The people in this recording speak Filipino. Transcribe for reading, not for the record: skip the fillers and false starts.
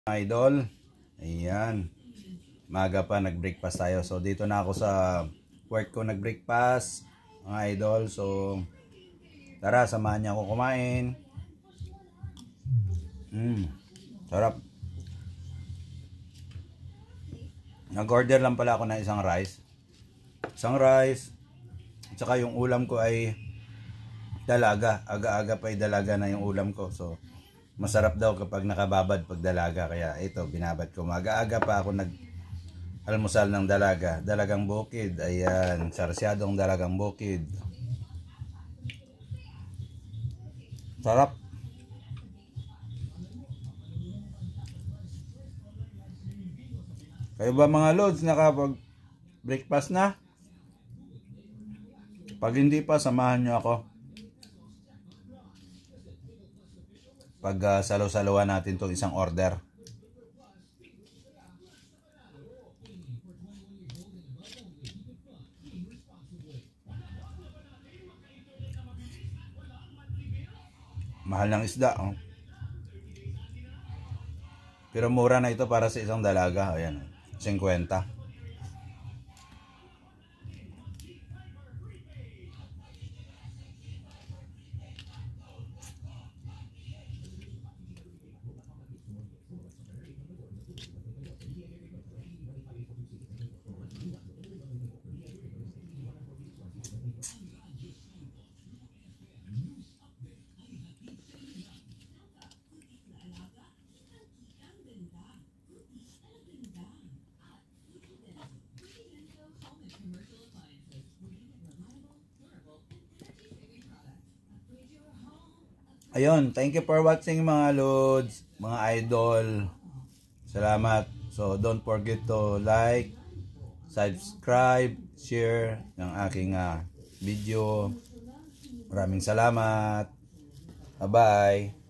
Idol, ayan, maga pa nag-breakfast tayo. So dito na ako sa work ko nag-breakfast mga idol. So tara, samahan niya ako kumain. Sarap. Nag-order lang pala ako ng isang rice at saka yung ulam ko ay dalaga. Aga-aga pa ay dalaga na yung ulam ko. So masarap daw kapag nakababad pag dalaga, kaya ito binabad ko. Maaga-aga pa ako almusal ng dalagang bukid. Ayan, sarsyadong dalagang bukid. Sarap. Kayo ba mga lods, nakapag breakfast na? Pag hindi pa, samahan nyo ako. Pag salo-saluhan natin itong isang order. Mahal ng isda, oh. Pero mura na ito para sa isang dalaga. Ayan, 50. Ayun, thank you for watching mga lods, mga idol. Salamat. So don't forget to like, subscribe, share ng aking video. Maraming salamat. Bye-bye.